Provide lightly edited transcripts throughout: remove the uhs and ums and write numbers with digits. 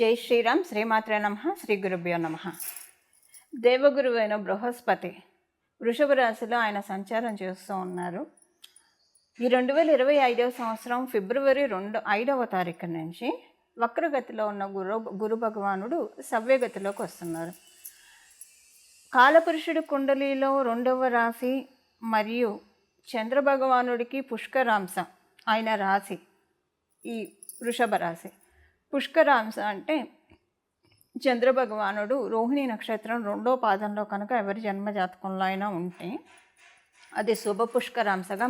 జై శ్రీరామ్. శ్రీమాత్రే నమః. శ్రీ గురుభ్యో నమః. దేవగురువైన బృహస్పతి వృషభ రాశిలో ఆయన సంచారం చేస్తూ ఉన్నారు. ఈ 2025 సంవత్సరం ఫిబ్రవరి 5వ తారీఖు నుంచి వక్రగతిలో ఉన్న గురు భగవానుడు సవ్యగతిలోకి వస్తున్నారు. కాలపురుషుడి కుండలిలో 2వ రాశి మరియు చంద్రభగవానుడికి పుష్కరాంశ ఆయన రాశి ఈ వృషభ రాశి. పుష్కరాంశ అంటే చంద్రభగవానుడు రోహిణి నక్షత్రం 2వ పాదంలో కనుక ఎవరి జన్మజాతకంలో అయినా ఉంటే అది శుభ పుష్కరాంశగా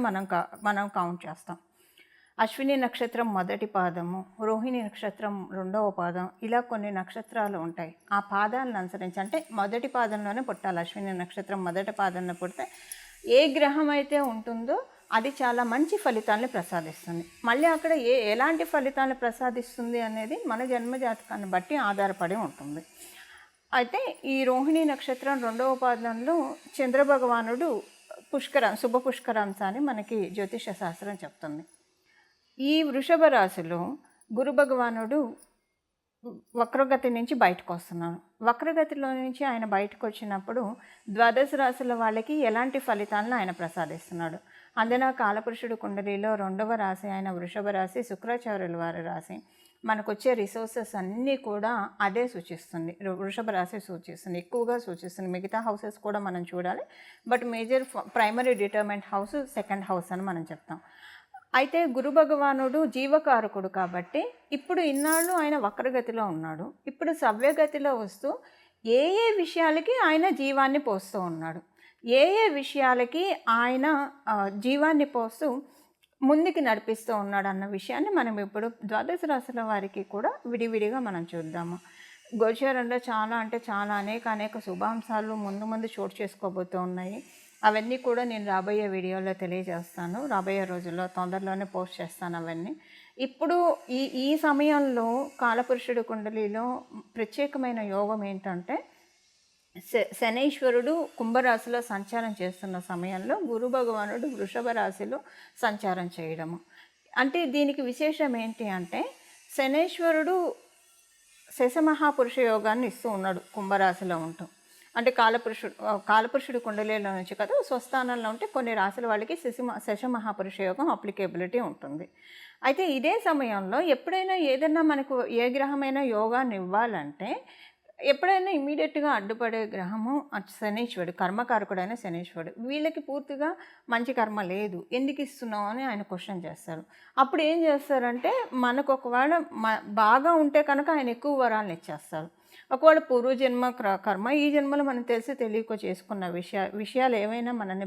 మనం కౌంట్ చేస్తాం. అశ్విని నక్షత్రం 1వ పాదము, రోహిణి నక్షత్రం 2వ పాదం, ఇలా కొన్ని నక్షత్రాలు ఉంటాయి. ఆ పాదాలను అనుసరించి అంటే 1వ పాదంలోనే పుట్టాలి. అశ్విని నక్షత్రం 1వ పాదంలో పుడితే ఏ గ్రహం అయితే ఉంటుందో అది చాలా మంచి ఫలితాలను ప్రసాదిస్తుంది. మళ్ళీ అక్కడ ఎలాంటి ఫలితాలను ప్రసాదిస్తుంది అనేది మన జన్మజాతకాన్ని బట్టి ఆధారపడి ఉంటుంది. అయితే ఈ రోహిణి నక్షత్రం 2వ పాదంలో చంద్రభగవానుడు శుభ పుష్కరాంశ అని మనకి జ్యోతిష శాస్త్రం చెప్తుంది. ఈ వృషభ రాశిలో గురు భగవానుడు వక్రగతి నుంచి బయటకు వస్తున్నాడు. వక్రగతిలో నుంచి ఆయన బయటకు వచ్చినప్పుడు ద్వాదశ రాశుల వాళ్ళకి ఎలాంటి ఫలితాలను ఆయన ప్రసాదిస్తున్నాడు. అందున కాలపురుషుడు కుండలిలో 2వ రాశి అయిన వృషభ రాశి శుక్రాచార్యుల వారి రాశి. మనకు వచ్చే రిసోర్సెస్ అన్నీ కూడా అదే సూచిస్తుంది. వృషభ రాశి సూచిస్తుంది, ఎక్కువగా సూచిస్తుంది. మిగతా హౌసెస్ కూడా మనం చూడాలి, but major primary డిటర్మెంట్ house 2nd house అని మనం చెప్తాం. అయితే గురు భగవానుడు జీవకారకుడు కాబట్టి ఇప్పుడు ఇన్నాళ్ళు ఆయన వక్రగతిలో ఉన్నాడు. ఇప్పుడు సవ్యగతిలో వస్తూ ఏ విషయాలకి ఆయన జీవాన్ని పోస్తూ ఉన్నాడు, ఏ విషయాలకి ఆయన జీవాన్ని పోస్తూ ముందుకి నడిపిస్తూ ఉన్నాడు అన్న విషయాన్ని మనం ఇప్పుడు ద్వాదశ రాశుల వారికి కూడా విడివిడిగా మనం చూద్దాము. గోచారంలో చాలా అనేక శుభాంశాలు ముందు చోటు చేసుకోబోతూ ఉన్నాయి. అవన్నీ కూడా నేను రాబోయే వీడియోలో తెలియజేస్తాను. రాబోయే రోజుల్లో తొందరలోనే పోస్ట్ చేస్తాను అవన్నీ. ఇప్పుడు ఈ సమయంలో కాలపురుషుడు కుండలిలో ప్రత్యేకమైన యోగం ఏంటంటే శనైశ్వరుడు కుంభరాశిలో సంచారం చేస్తున్న సమయంలో గురు భగవానుడు వృషభ రాశిలో సంచారం చేయడము. అంటే దీనికి విశేషం ఏంటి అంటే శనైశ్వరుడు శశమహాపురుష యోగాన్ని ఇస్తూ ఉన్నాడు కుంభరాశిలో ఉంటూ. అంటే కాలపురుషుడు కుండలిలో నుంచి కదా స్వస్థానంలో ఉంటే కొన్ని రాశుల వాళ్ళకి శశమహాపురుష యోగం అప్లికేబిలిటీ ఉంటుంది. అయితే ఇదే సమయంలో ఎప్పుడైనా ఏదైనా మనకు ఏ గ్రహమైనా యోగాన్ని ఇవ్వాలంటే ఎప్పుడైనా ఇమీడియట్గా అడ్డుపడే గ్రహము శనీశ్వరుడు, కర్మకారకుడైన శనీశ్వరుడు. వీళ్ళకి పూర్తిగా మంచి కర్మ లేదు, ఎందుకు ఇస్తున్నావు అని ఆయన క్వశ్చన్ చేస్తారు. అప్పుడు ఏం చేస్తారంటే మనకు ఒకవేళ బాగా ఉంటే కనుక ఆయన ఎక్కువ వరాలను ఇచ్చేస్తారు. ఒకవేళ పూర్వజన్మ కర్మ ఈ జన్మలో మనం తెలియక చేసుకున్న విషయాలు ఏమైనా మనల్ని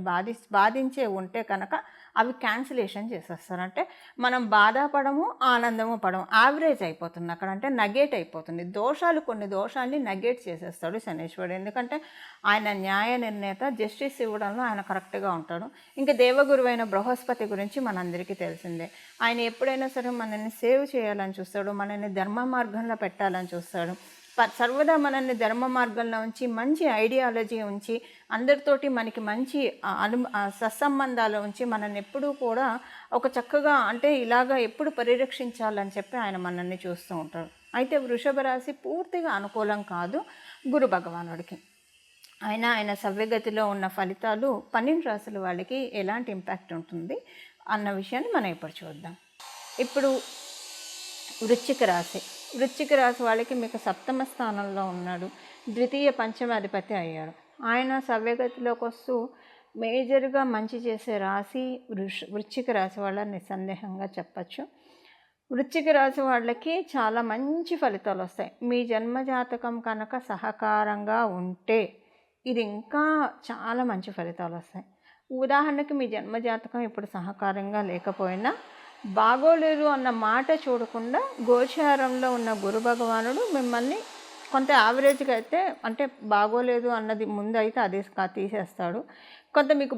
బాధించే ఉంటే కనుక అవి క్యాన్సిలేషన్ చేసేస్తారు. అంటే మనం బాధపడము, ఆనందము పడము, యావరేజ్ అయిపోతుంది అక్కడ. అంటే నగేట్ అయిపోతుంది. కొన్ని దోషాన్ని నగేట్ చేసేస్తాడు శనీశ్వరుడు. ఎందుకంటే ఆయన న్యాయ నిర్ణేత, జస్టిస్ ఇవ్వడంలో ఆయన కరెక్ట్గా ఉంటాడు. ఇంకా దేవగురువైన బృహస్పతి గురించి మనందరికీ తెలిసిందే. ఆయన ఎప్పుడైనా సరే మనల్ని సేవ్ చేయాలని చూస్తాడు, మనల్ని ధర్మ మార్గంలో పెట్టాలని చూస్తాడు. సర్వదా మనల్ని ధర్మ మార్గంలో ఉంచి మంచి ఐడియాలజీ ఉంచి అందరితోటి మనకి మంచి సత్సంబంధాలు ఉంచి మనల్ని ఎప్పుడూ కూడా ఒక చక్కగా అంటే ఇలాగా ఎప్పుడు పరిరక్షించాలని చెప్పి ఆయన మనల్ని చూస్తూ ఉంటాడు. అయితే వృషభ రాశి పూర్తిగా అనుకూలం కాదు గురు భగవానుడికి. ఆయన సవ్యగతిలో ఉన్న ఫలితాలు 12 రాశుల వాళ్ళకి ఎలాంటి ఇంపాక్ట్ ఉంటుంది అన్న విషయాన్ని మనం ఇప్పుడు చూద్దాం. ఇప్పుడు వృశ్చిక రాశి వాళ్ళకి మీకు 7వ స్థానంలో ఉన్నాడు. ద్వితీయ పంచమాధిపతి అయ్యాడు. ఆయన సవ్యగతిలోకి వస్తూ మేజర్గా మంచి చేసే రాశి వృశ్చిక రాశి వాళ్ళ నిస్సందేహంగా చెప్పచ్చు. వృశ్చిక రాశి వాళ్ళకి చాలా మంచి ఫలితాలు వస్తాయి. మీ జన్మజాతకం కనుక సహకారంగా ఉంటే ఇది ఇంకా చాలా మంచి ఫలితాలు వస్తాయి. ఉదాహరణకి మీ జన్మజాతకం ఇప్పుడు సహకారంగా లేకపోయినా బాగోలేదు అన్న మాట చూడకుండా గోచారంలో ఉన్న గురు భగవానుడు మిమ్మల్ని కొంత యావరేజ్గా అయితే అంటే బాగోలేదు అన్నది ముందు అయితే అదే తీసేస్తాడు. కొంత మీకు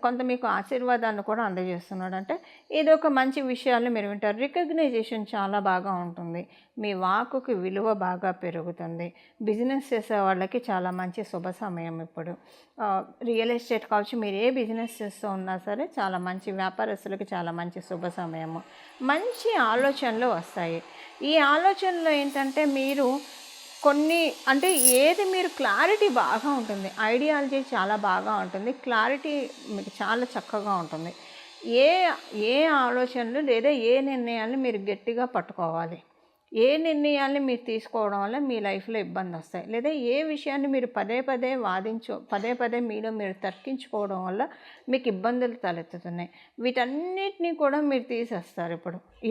కొంత మీకు ఆశీర్వాదాన్ని కూడా అందజేస్తున్నాడు. అంటే ఏదో ఒక మంచి విషయాలను మీరు వింటారు. రికగ్నైజేషన్ చాలా బాగా ఉంటుంది. మీ వాక్కుకి విలువ బాగా పెరుగుతుంది. బిజినెస్ చేసే వాళ్ళకి చాలా మంచి శుభ సమయం ఇప్పుడు. రియల్ ఎస్టేట్ కావచ్చు, మీరు ఏ బిజినెస్ చేస్తూ ఉన్నా సరే చాలా మంచి వ్యాపారస్తులకి చాలా మంచి శుభ సమయము. మంచి ఆలోచనలు వస్తాయి. ఈ ఆలోచనలో ఏంటంటే మీరు కొన్ని అంటే ఏది మీరు క్లారిటీ బాగా ఉంటుంది, ఐడియాలజీ చాలా బాగా ఉంటుంది, క్లారిటీ మీకు చాలా చక్కగా ఉంటుంది. ఏ ఏ ఆలోచనలు లేదా ఏ నిర్ణయాన్ని మీరు గట్టిగా పట్టుకోవాలి, ఏ నిర్ణయాన్ని మీరు తీసుకోవడం వల్ల మీ లైఫ్లో ఇబ్బంది వస్తాయి, లేదా ఏ విషయాన్ని మీరు పదే పదే మీలో మీరు తర్కించుకోవడం వల్ల మీకు ఇబ్బందులు తలెత్తుతున్నాయి, వీటన్నిటినీ కూడా మీరు తీసేస్తారు.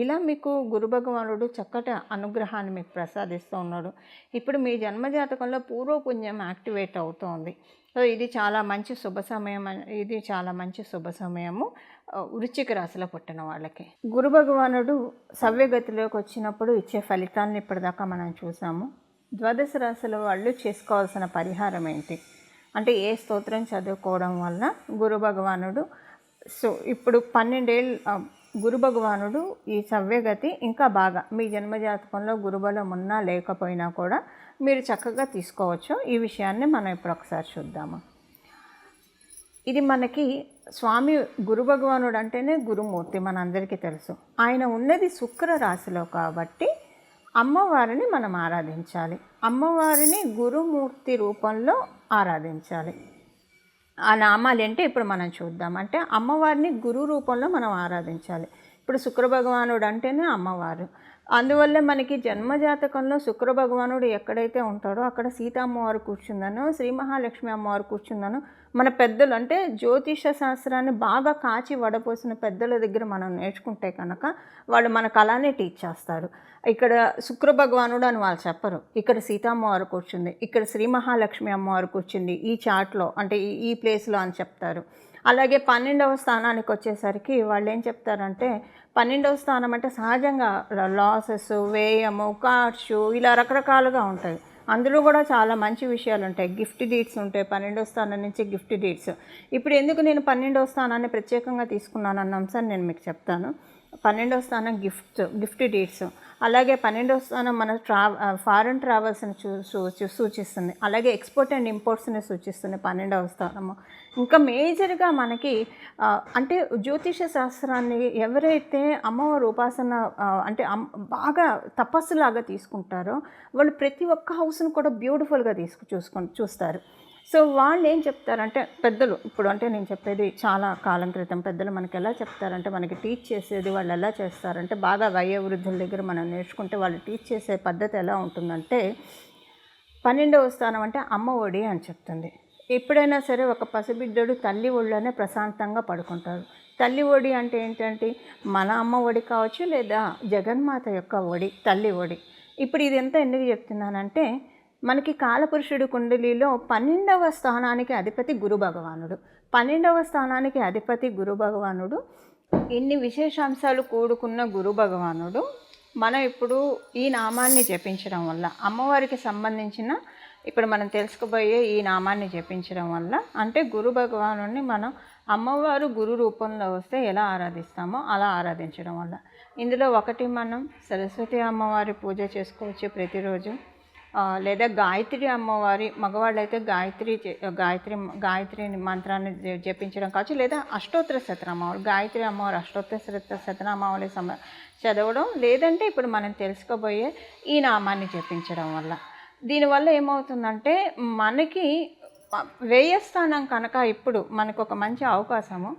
ఇలా మీకు గురు భగవానుడు చక్కటి అనుగ్రహాన్ని మీకు ప్రసాదిస్తూ ఉన్నాడు. ఇప్పుడు మీ జన్మజాతకంలో పూర్వపుణ్యం యాక్టివేట్ అవుతోంది. సో ఇది చాలా మంచి శుభ సమయము వృశ్చిక రాశిలో పుట్టిన వాళ్ళకి. గురు భగవానుడు సవ్యగతిలోకి వచ్చినప్పుడు ఇచ్చే ఫలితాలను ఇప్పటిదాకా మనం చూసాము. ద్వాదశ రాశుల వాళ్ళు చేసుకోవాల్సిన పరిహారం ఏంటి అంటే ఏ స్తోత్రం చదువుకోవడం వల్ల గురు భగవానుడు ఇప్పుడు 12 ఏళ్ళు గురు భగవానుడు ఈ సవ్యగతి ఇంకా బాగా మీ జన్మజాతకంలో గురుబలం ఉన్నా లేకపోయినా కూడా మీరు చక్కగా తీసుకోవచ్చు. ఈ విషయాన్ని మనం ఇప్పుడు ఒకసారి చూద్దాము. ఇది మనకి స్వామి గురు భగవానుడు అంటేనే గురుమూర్తి, మనందరికీ తెలుసు. ఆయన ఉన్నది శుక్ర రాశిలో కాబట్టి అమ్మవారిని మనం ఆరాధించాలి. అమ్మవారిని గురుమూర్తి రూపంలో ఆరాధించాలి. ఆ నామాలు ఏంటి ఇప్పుడు మనం చూద్దాం. అంటే అమ్మవారిని గురు రూపంలో మనం ఆరాధించాలి. ఇప్పుడు శుక్ర భగవానుడు అంటేనే అమ్మవారు. అందువల్ల మనకి జన్మజాతకంలో శుక్ర భగవానుడు ఎక్కడైతే ఉంటాడో అక్కడ సీతమ్మవారు కూర్చుందనో, శ్రీ మహాలక్ష్మి అమ్మవారు కూర్చుందనో, మన పెద్దలు అంటే జ్యోతిష శాస్త్రాన్ని బాగా కాచి వడపోసిన పెద్దల దగ్గర మనం నేర్చుకుంటే కనుక వాళ్ళు మనకు అలానే టీచ్ చేస్తారు. ఇక్కడ శుక్ర భగవానుడు అని వాళ్ళు చెప్పరు, ఇక్కడ సీతమ్మవారు కూర్చుంది, ఇక్కడ శ్రీ మహాలక్ష్మి అమ్మవారు కూర్చుంది ఈ చార్ట్లో అంటే ఈ ప్లేస్లో అని చెప్తారు. అలాగే 12వ స్థానానికి వచ్చేసరికి వాళ్ళు ఏం చెప్తారంటే 12వ స్థానం అంటే సహజంగా లాసెస్, వ్యయము, ఖర్చు ఇలా రకరకాలుగా ఉంటాయి. అందులో కూడా చాలా మంచి విషయాలు ఉంటాయి. గిఫ్ట్ డీడ్స్ ఉంటాయి 12వ స్థానం నుంచి గిఫ్ట్ డీడ్స్. ఇప్పుడు ఎందుకు నేను 12వ స్థానాన్ని ప్రత్యేకంగా తీసుకున్నాను అన్న అంశాన్ని నేను మీకు చెప్తాను. 12వ స్థానం గిఫ్ట్ డీడ్స్, అలాగే 12వ స్థానం మన ఫారెన్ ట్రావెల్స్ని సూచిస్తుంది, అలాగే ఎక్స్పోర్ట్ అండ్ ఇంపోర్ట్స్ని సూచిస్తుంది 12వ స్థానము. ఇంకా మేజర్గా మనకి అంటే జ్యోతిష శాస్త్రాన్ని ఎవరైతే అమ్మవారి ఉపాసన అంటే బాగా తపస్సులాగా తీసుకుంటారో వాళ్ళు ప్రతి ఒక్క హౌస్ను కూడా బ్యూటిఫుల్గా చూస్తారు. సో వాళ్ళు ఏం చెప్తారంటే పెద్దలు, ఇప్పుడు అంటే నేను చెప్పేది చాలా కాలం క్రితం పెద్దలు మనకి ఎలా చెప్తారంటే, మనకి టీచ్ చేసేది వాళ్ళు ఎలా చేస్తారంటే, బాగా వయోవృద్ధుల దగ్గర మనం నేర్చుకుంటే వాళ్ళు టీచ్ చేసే పద్ధతి ఎలా ఉంటుందంటే 12వ స్థానం అంటే అమ్మ ఒడి అని చెప్తుంది. ఎప్పుడైనా సరే ఒక పసిబిడ్డడు తల్లి ఒడిలోనే ప్రశాంతంగా పడుకుంటారు. తల్లి ఒడి అంటే ఏంటంటే మన అమ్మ ఒడి కావచ్చు, లేదా జగన్మాత యొక్క ఒడి, తల్లి ఒడి. ఇప్పుడు ఇది ఎంత ఎందుకు చెప్తున్నానంటే మనకి కాలపురుషుడి కుండలిలో 12వ స్థానానికి అధిపతి గురు భగవానుడు. 12వ స్థానానికి అధిపతి గురు భగవానుడు. ఇన్ని విశేషాంశాలు కూడుకున్న గురు భగవానుడు మనం ఇప్పుడు ఈ నామాన్ని జపించడం వల్ల అమ్మవారికి సంబంధించిన ఇప్పుడు మనం తెలుసుకోబోయే ఈ నామాన్ని జపించడం వల్ల అంటే గురు భగవానుడిని మనం అమ్మవారు గురు రూపంలో వస్తే ఎలా ఆరాధిస్తామో అలా ఆరాధించడం వల్ల ఇందులో ఒకటి మనం సరస్వతి అమ్మవారి పూజ చేసుకోవచ్చు ప్రతిరోజు, లేదా గాయత్రి అమ్మవారి మగవాళ్ళైతే గాయత్రి మంత్రాన్ని జపించడం కావచ్చు, లేదా అష్టోత్తర శతనామావళి గాయత్రి అమ్మవారి అష్టోత్తర శతనామావళి చదవడం, లేదంటే ఇప్పుడు మనం తెలుసుకోబోయే ఈ నామాన్ని జపించడం వల్ల దీనివల్ల ఏమవుతుందంటే మనకి వ్యయస్థానం కనుక ఇప్పుడు మనకు ఒక మంచి అవకాశము.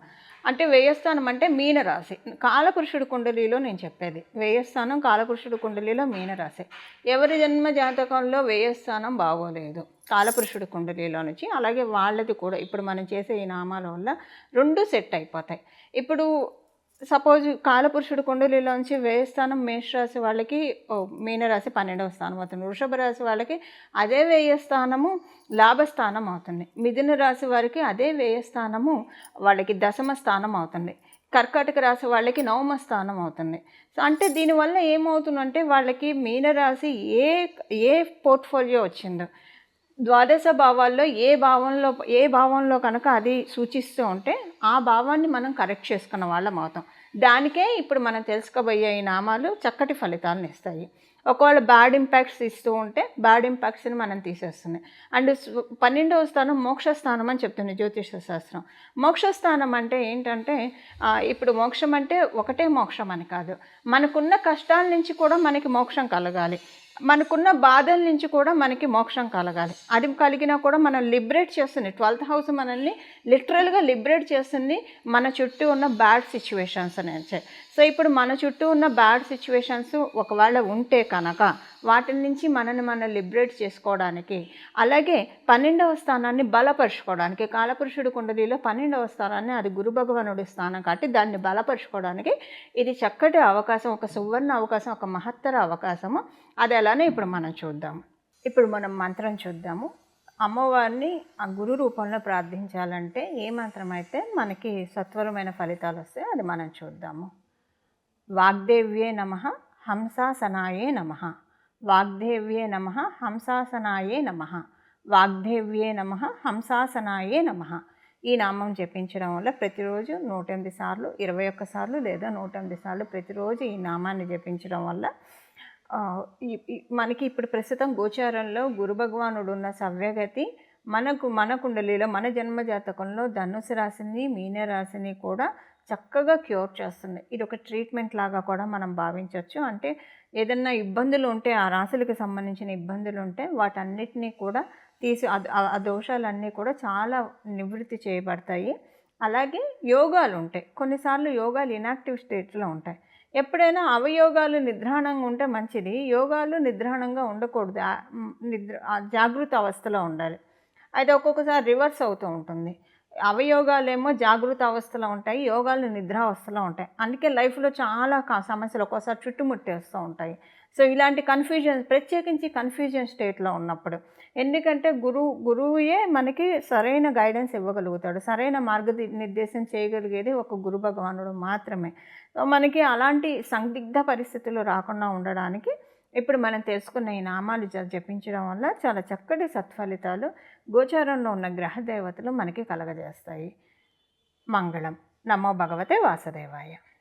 అంటే వ్యయస్థానం అంటే మీనరాశి, కాలపురుషుడు కుండలిలో నేను చెప్పేది వ్యయస్థానం కాలపురుషుడు కుండలిలో మీనరాశి. ఎవరి జన్మ జాతకంలో వ్యయస్థానం బాగోలేదు కాలపురుషుడు కుండలిలో నుంచి, అలాగే వాళ్ళది కూడా ఇప్పుడు మనం చేసే ఈ నామాల వల్ల 2 సెట్ అయిపోతాయి. ఇప్పుడు సపోజ్ కాలపురుషుడు కుండలిలోంచి వ్యయస్థానం మేషరాశి వాళ్ళకి మీనరాశి 12వ స్థానం అవుతుంది, వృషభ రాశి వాళ్ళకి అదే వ్యయస్థానము లాభస్థానం అవుతుంది, మిథున రాశి వారికి అదే వ్యయస్థానము వాళ్ళకి దశమ స్థానం అవుతుంది, కర్కాటక రాశి వాళ్ళకి 9వ స్థానం అవుతుంది. సో అంటే దీనివల్ల ఏమవుతుందంటే వాళ్ళకి మీనరాశి ఏ పోర్ట్ఫోలియో వచ్చిందో ద్వాదశ భావాల్లో ఏ భావంలో కనుక అది సూచిస్తూ ఉంటే ఆ భావాన్ని మనం కరెక్ట్ చేసుకున్న వాళ్ళం అవుతాం. దానికే ఇప్పుడు మనం తెలుసుకోబోయే ఈ నామాలు చక్కటి ఫలితాలను ఇస్తాయి. ఒకవేళ బ్యాడ్ ఇంపాక్ట్స్ ఇస్తూ ఉంటే బ్యాడ్ ఇంపాక్ట్స్ని మనం తీసేస్తుంది. అండ్ 12వ స్థానం మోక్షస్థానం అని చెప్తుంది జ్యోతిష శాస్త్రం. మోక్షస్థానం అంటే ఏంటంటే ఇప్పుడు మోక్షం అంటే ఒకటే మోక్షం అని కాదు, మనకున్న కష్టాల నుంచి కూడా మనకి మోక్షం కలగాలి, మనకున్న బాధల నుంచి కూడా మనకి మోక్షం కలగాలి. అది కలిగినా కూడా మనం లిబరేట్ చేస్తుంది. 12th హౌస్ మనల్ని లిటరల్గా లిబరేట్ చేస్తుంది మన చుట్టూ ఉన్న బ్యాడ్ సిచ్యువేషన్స్ నుంచి. సో ఇప్పుడు మన చుట్టూ ఉన్న బ్యాడ్ సిచ్యువేషన్స్ ఒకవేళ ఉంటే కనుక వాటి నుంచి మనం లిబరేట్ చేసుకోవడానికి, అలాగే 12వ స్థానాన్ని బలపరుచుకోవడానికి, కాలపురుషుడు కుండలిలో 12వ స్థానాన్ని అది గురు భగవానుడి స్థానం కాబట్టి దాన్ని బలపరుచుకోవడానికి ఇది చక్కటి అవకాశం, ఒక సువర్ణ అవకాశం, ఒక మహత్తర అవకాశము. అది ఎలానే ఇప్పుడు మనం చూద్దాము. ఇప్పుడు మనం మంత్రం చూద్దాము. అమ్మవారిని ఆ గురు రూపంలో ప్రార్థించాలంటే ఏ మంత్రం అయితే మనకి సత్వరమైన ఫలితాలు వస్తాయో అది మనం చూద్దాము. వాగ్దేవ్యే నమః హంసాసనాయే నమః. వాగ్దేవ్యే నమః హంసాసనాయే నమః. వాగ్దేవ్యే నమః హంసాసనాయే నమః. ఈ నామం జపించడం వల్ల ప్రతిరోజు 108 సార్లు, 21 సార్లు లేదా 108 సార్లు ప్రతిరోజు ఈ నామాన్ని జపించడం వల్ల మనకి ఇప్పుడు ప్రస్తుతం గోచారంలో గురు భగవానుడు ఉన్న సవ్యగతి మన కుండలిలో మన జన్మజాతకంలో ధనుసు రాశిని, మీన రాశిని కూడా చక్కగా క్యూర్ చేస్తుంది. ఇది ఒక ట్రీట్మెంట్ లాగా కూడా మనం భావించవచ్చు. అంటే ఏదన్నా ఇబ్బందులు ఉంటే, ఆ రాశులకు సంబంధించిన ఇబ్బందులు ఉంటే వాటన్నిటినీ కూడా తీసి ఆ దోషాలన్నీ కూడా చాలా నివృత్తి చేయబడతాయి. అలాగే యోగాలు ఉంటాయి, కొన్నిసార్లు యోగాలు ఇనాక్టివ్ స్టేట్లో ఉంటాయి. ఎప్పుడైనా అవయోగాలు నిద్రాణంగా ఉంటే మంచిది, యోగాలు నిద్రాణంగా ఉండకూడదు, జాగృత అవస్థలో ఉండాలి. అయితే ఒక్కొక్కసారి రివర్స్ అవుతూ ఉంటుంది. అవయోగాలేమో జాగృత అవస్థలో ఉంటాయి, యోగాలు నిద్రావస్థలో ఉంటాయి. అందుకే లైఫ్లో చాలా సమస్యలు ఒక్కోసారి చుట్టుముట్టేస్తూ ఉంటాయి. సో ఇలాంటి కన్ఫ్యూజన్, ప్రత్యేకించి కన్ఫ్యూజన్ స్టేట్లో ఉన్నప్పుడు, ఎందుకంటే గురువుయే మనకి సరైన గైడెన్స్ ఇవ్వగలుగుతాడు, సరైన మార్గనిర్దేశం చేయగలిగేది ఒక గురు భగవానుడు మాత్రమే. మనకి అలాంటి సందిగ్ధ పరిస్థితులు రాకుండా ఉండడానికి ఇప్పుడు మనం తెలుసుకున్న ఈ నామాలు జపించడం వల్ల చాలా చక్కటి సత్ఫలితాలు గోచారంలో ఉన్న గ్రహ దేవతలు మనకి కలగజేస్తాయి. మంగళం. నమో భగవతే వాసుదేవాయ.